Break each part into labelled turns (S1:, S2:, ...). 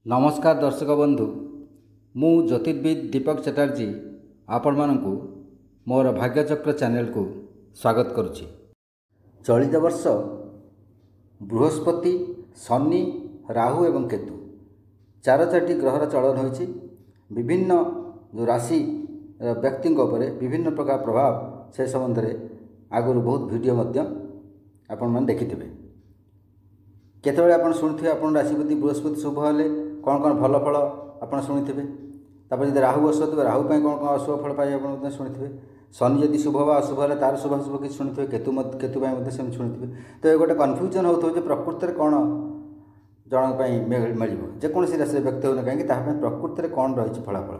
S1: नमस्कार दर्शक बंधु मु ज्योतिर्विद दीपक चटर्जी आपण मानकु मोर भाग्यचक्र चैनल को स्वागत करुछि। चलित वर्ष बृहस्पति शनि राहु एवं केतु चारोटी ग्रहर चलन होइछि। विभिन्न जो राशि व्यक्ति विभिन्न प्रकार प्रभाव से संबंध में आगु बहुत वीडियो आपण मैंने देखिथे। केतबेले आपण शुणुथिबे आपण राशिपति बृहस्पति शुभ हेले कौन कौन भल फल आप शुणुथे। तापर जब राहु अशुभ थे राहु कौन कौन अशुभ फल पाए आप शुणुथे। शनि यदि शुभ व अशुभ है तार शुभ अशुभ किसी शुणुथे। केतु से शुणुथे। तो ये गोटे कन्फ्यूजन हो प्रकृति में कौन जन मिल जेकोसी राशि व्यक्ति होना कहीं प्रकृति में कौन रही फलाफल।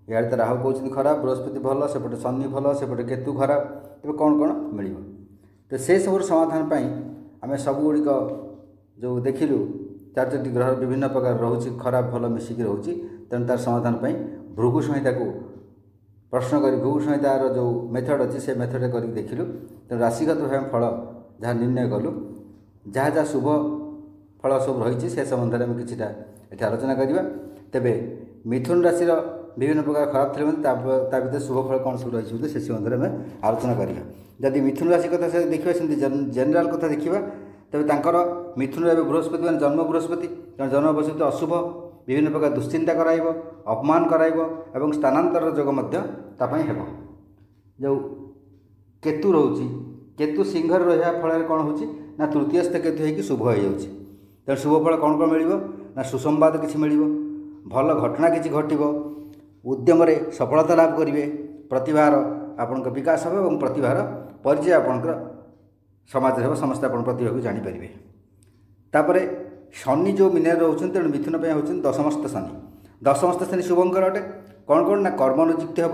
S1: इे तो राहु कहते खराब बृहस्पति भल सेपटे शनि भल सेपटे केतु खराब तेज कौन कौन मिल। तो से सब समाधान आम सबुग जो देखिलु चारोटी ग्रह विभिन्न प्रकार रोचे खराब भल मिसिक रोचे। तेणु तार समाधान भृगु संहिता को प्रश्न कर भृगु संहितार जो मेथड अच्छी से मेथड कर देखिलु। तेणु राशिगत भाव फल जहाँ निर्णय कलु जहाँ जहाँ शुभ फल सब रही से संबंध में किछिटा ये आलोचना करवा। तेबे मिथुन राशि विभिन्न प्रकार खराब थे भर शुभ फल कौन सब रही से संबंध में आलोचना करवा। जदि मिथुन राशि कथा से देखा जेनेल कथा देखा तेज तर मिथुन एवं बृहस्पति मान जन्म बृहस्पति जन्म बृहस्पति अशुभ विभिन्न प्रकार दुश्चिंता कराइब अपमान कराइब एवं स्थानांतर जोग हेब। जो केतु रोचे केतु सिंह रहा फल कौन हो ना तृतीयस्थ केतु होगी शुभ हो जाऊँगी। तेणु शुभ फल कौन कौन मिल ना सुसंवाद किसी मिल भल घटना किसी घटव उद्यम सफलता लाभ करेंगे प्रतिभार आपण विकास हो और प्रतिभार परिचय आपणकर समाज में समस्त आप प्रतिभा को जानीपर। तापर शनि जो मीन रोचे तेणु मिथुन होती दशमस्त शनि। दशमस्त शनि शुभंकर अटे कौन कौन ना कर्म नियुक्ति हे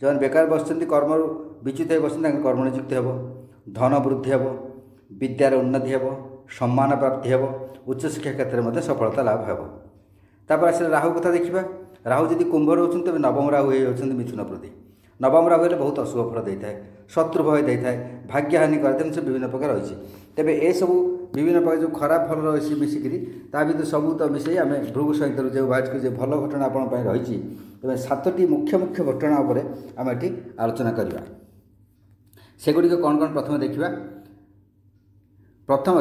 S1: जो बेकार बस कर्म विच्युत हो बस कर्म नियुक्ति हे धन वृद्धि हे विद्यार उन्नति हे सम्मान प्राप्ति हे उच्च शिक्षा क्षेत्र में सफलता लाभ हे। तापर आस राहु कथा देखा राहु जदि कुंभ रोचे तेज नवम राहु होती मिथुन प्रति। नवम राहु हेल्ले बहुत अशुभ फल देता है शत्रु भय देता है भाग्यहानि करते से विभिन्न प्रकार रही। तेज ये सब विभिन्न प्रकार जो खराब फल रही मिसिकी भर सबू तो मिसई आम भृगु सहित जो बात कर भल घटना आप रही तेज 7टी मुख्य मुख्य घटना उपर आम ये आलोचना करवा। सेगुड़िक कौन कौन प्रथम देखा। प्रथम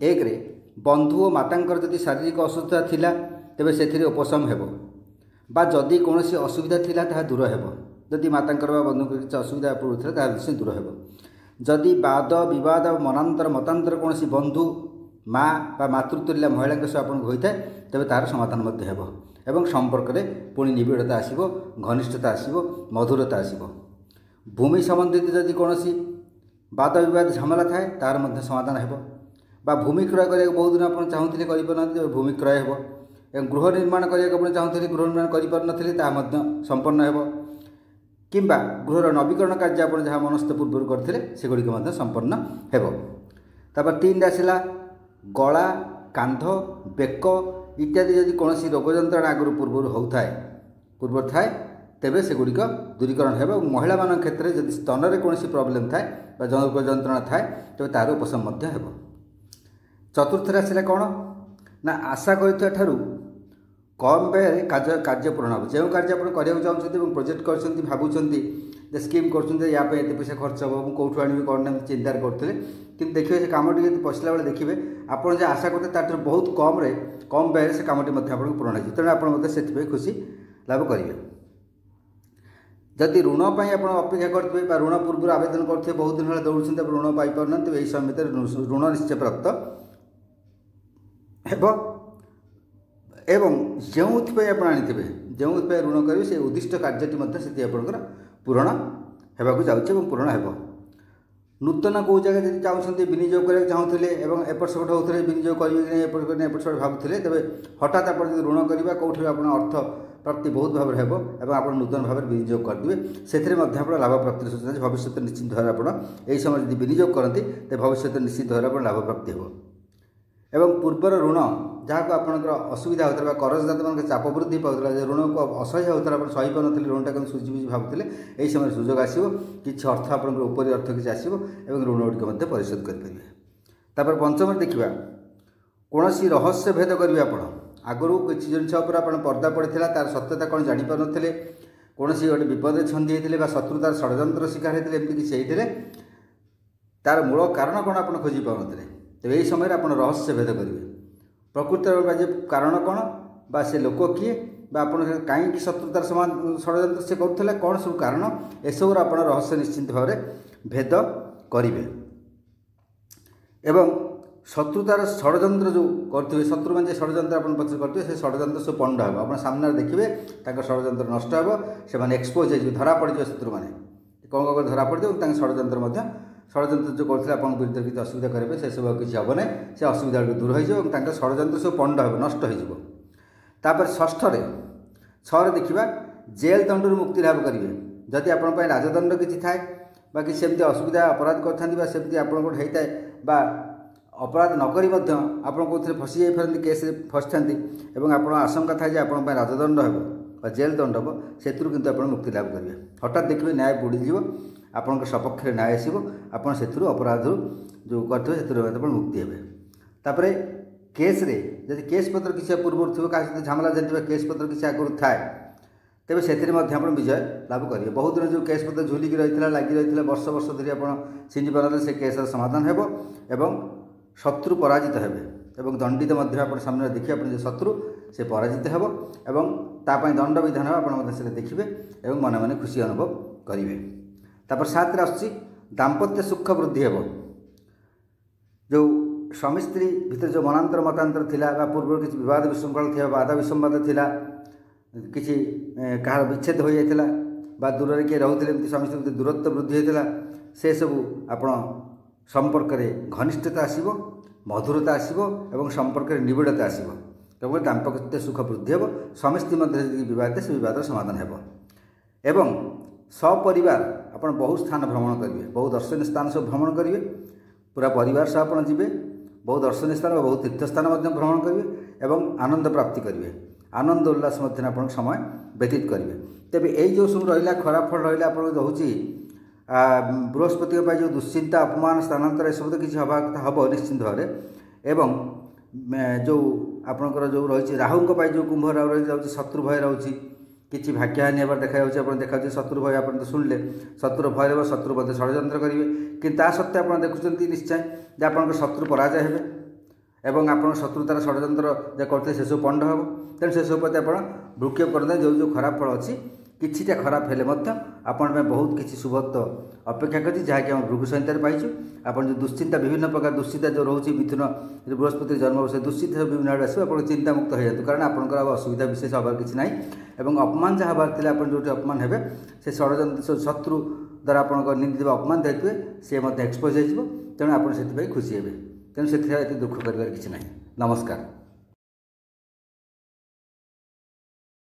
S1: एक बंधु और माता जदि शारीरिक असुस्थता थिला तेबे से उपशम हेब बा जदि कौन असुविधा थिला ताहा दूर हेब। जदि माता बंधु किसी असुविधा पड़ूला से दूर हेब। जदि वाद बद मनांतर मतांतर कौन बंधु माँ बा मातृतुल्य महिला सह आपको होता है तेज तार समाधान एवं संपर्क में पुणी निबिड़ता आसो घनिष्ठता आसो मधुरता आसो। भूमि संबंधित जदि कौन वाद बद झमेला थाए तार समाधान हेब बा भूमि क्रय करने बहुत दिन आप चाहूँगे कर भूमि क्रय हेब एवं गृह निर्माण करने चाहूँगे गृह निर्माण कर संपन्न हेब किंबा गृहर नवीकरण कार्य आप जहाँ मनस्थ पूर्व करते से गुड़िक संपन्न हेब। तापर 3 आसला गला कांध बेक इत्यादि जदि कौन रोग जंत्रणा आगु पूर्व थाए तेबे से गुड़िक दूरीकरण हेब। महिला मान क्षेत्र में जदि स्तन में कौन प्रोब्लेम थाए रोग जंत्रणा थाए तेज तार उपशम हेब। चतुर्थ आसला कौन ना आशा कर कम व्यय कार्य पूरण हो। जो कार्य आप करने चाहते प्रोजेक्ट कर भावुं स्कीम कर या पैसा खर्च हो कौटू आनी कौन चिंता करते कि देखिए से कम टी पशिला बेले देखिए आप आशा करते तार बहुत कम व्यय से कमटी आपको पूरण हो तेणु आप खुशी लाभ करेंगे। जदि ऋण पर आप अपेक्षा करते ऋण पूर्व आवेदन करते बहुत दिन दौड़ ऋण पाईपार तो यही समय ऋण निश्चय प्राप्त हेब। एवं जो आप आनी जो ऋण करेंगे से उद्दिष्ट कार्यटी से आपंकर पूरण होगा जाऊँगी पूरण हो। नूतन कौ जगह जब चाहते विनियोग करा चाहूँगे एपट सेपट होते विनियोग करेंगे एपट सेपट भावुले तेज हठात आप ऋण करवा कौटी आप अर्थ प्राप्ति बहुत भाव में आप नूतन भाव में विनियोग करदे से लाभ प्राप्ति सूचना भविष्य निश्चित भाव आप समय जब विनियोग करते तो भविष्य निश्चित भाव लाभ प्राप्ति हो। एवं पूर्वर ऋण जहाँ को आपंकर असुविधा होता है करजदात मान चाप वृद्धि पाला ऋण को असह्य होता है सही पार ऋणटा कम सुझी भावुले यही समय सुजोग आसो कि अर्थ आपरी अर्थ किसी आसो ऋण गुड़िक परिशोध करेंगे। तापर पंचम देखा कौन रहस्य भेद करेंगे आप आगु किसी जिन आप पर्दा पड़ी तार सत्यता कौन जापर नी कौन गोटे विपद छंदी होते शत्रुतार षड्यंत्र शिकार होते एमती किसी होते तार मूल कारण कौन आप खोजी पाने तेज यही समय आप रहस्य भेद करेंगे प्रकृत कारण कौन बा से लोक किए आप कहीं शत्रुतार समान षड्यंत्र से करूला कौन सब कारण एसबूर आप रहस्य निश्चिंत भाव भेद करेंगे एवं शत्रुतार षड्यंत्र जो करेंगे शत्रु मैंने षड्यंत्र आप पक्ष करेंगे से षड्यंत्र सब पंड हे आप सामने देखिए षड्यंत्र नष्ट हे से एक्सपोज हो धरा पड़ शत्रु मैंने कौन कौन धरा पड़ षड्यंत्र षड्यंत्र जो करते आप विरुद्ध किसी असुविधा करेंगे से सब किसी हम ना से असुविधा दूर हो षड्यंत्र सब पंड हे नष्ट होपर षष्ठे छः देखा जेल दंड मुक्ति लाभ करेंगे जदि आप राजदंड किसी थाए कि सेमती असुविधा अपराध करते आप होता है अपराध नक आप फसी जाती केस फसी था आप आशंका था आप राजदंड हे जेल दंड हम से आप मुक्ति लाभ करेंगे हठात देखिए न्याय बुड़ीज आपण सपक्ष न्याय आसो आप अपराध जो करते मुक्ति हे तापर केस रे जब केस पत्र किसी पूर्व थो क्या झमेला जानते केस पत्र किसी आगुरी थाए तेज से विजय लाभ करेंगे बहुत दिन जो केस पत्र झुलिक रही लगी रही वर्ष वर्ष धरी आप सींझी पारे से केस समाधान हो एवं शत्रु पराजित हे दंडित आप सामने देखिए अपने जो शत्रु से पराजित हो ताप दंड विधान आप देखिए और मन मन खुशी अनुभव करेंगे तापर 7 आसुच्छी दाम्पत्य सुख वृद्धि हे जो स्वामी स्त्री भितर जो मनांतर मतांतर थिला पूर्व किसी विवाद विशृंखला थी बाधा विसंवाद थिला किसी कहार विच्छेद हो जाता दूर किए रोते स्वामी स्त्री दूरत्व वृद्धि होता से सबू आप संपर्क में घनिष्ठता आसब मधुरता आसब और संपर्क में निबिड़ता आसब तेणु दाम्पत्य सुख वृद्धि हे स्वामी स्त्री मध्य बद से बद समाधान हो एवं सपरिवार आप बहु स्थान भ्रमण करेंगे बहु दर्शनीय स्थान सब भ्रमण करेंगे पूरा परिवार सह आप जी बहु दर्शनीय स्थान बहुत तीर्थस्थान भ्रमण करेंगे और आनंद प्राप्ति करेंगे आनंद उल्लास आप समय व्यतीत करेंगे तेज ये सब रहा खराब फल रहा आप रोचे बृहस्पति जो दुश्चिंता अपमान स्थानांतर सब तो किसी हवा हम निश्चिंत भाव एवं जो आपंकर जो रही राहु जो कुंभ राहु रही शत्रु भय रही किसी भाग्यहानि होगा देखा देखा शत्रु भय आप शुणिले शत्रु भय रहा शत्रु मध्य षड्यंत्र करेंगे कि सत्वे आप देखुं निश्चय जे आप शत्रु पराजय हे एवं आप शत्रुतार षड्यंत्र जो करते से सब पंड हम तेणु से सब प्रति आप भ्रूक्षेप करते जो जो खराब फल अच्छी किछिटा खराब हेले आपण बहुत किसी शुभत्व अपेक्षा कर जहाँकि आम भृगु संहितार पाइछू आप जो दुश्चिंता विभिन्न प्रकार दुश्चिंता जो रोचे मिथुन बृहस्पति जन्म से दुश्चिंता विभिन्न आड़ आस चिंतामुक्त हो जातु कारण आपंकर असुविधा विशेष हबार किसी ना एवं अपमान जहाँ हबार थे आप जो अपमान हे से षड्यंत्र शत्रु द्वारा आप निंदित अपमान देते सी एक्सपोज हो तेणु आप खुशी हे तेणु से दुख कर किसी ना। नमस्कार।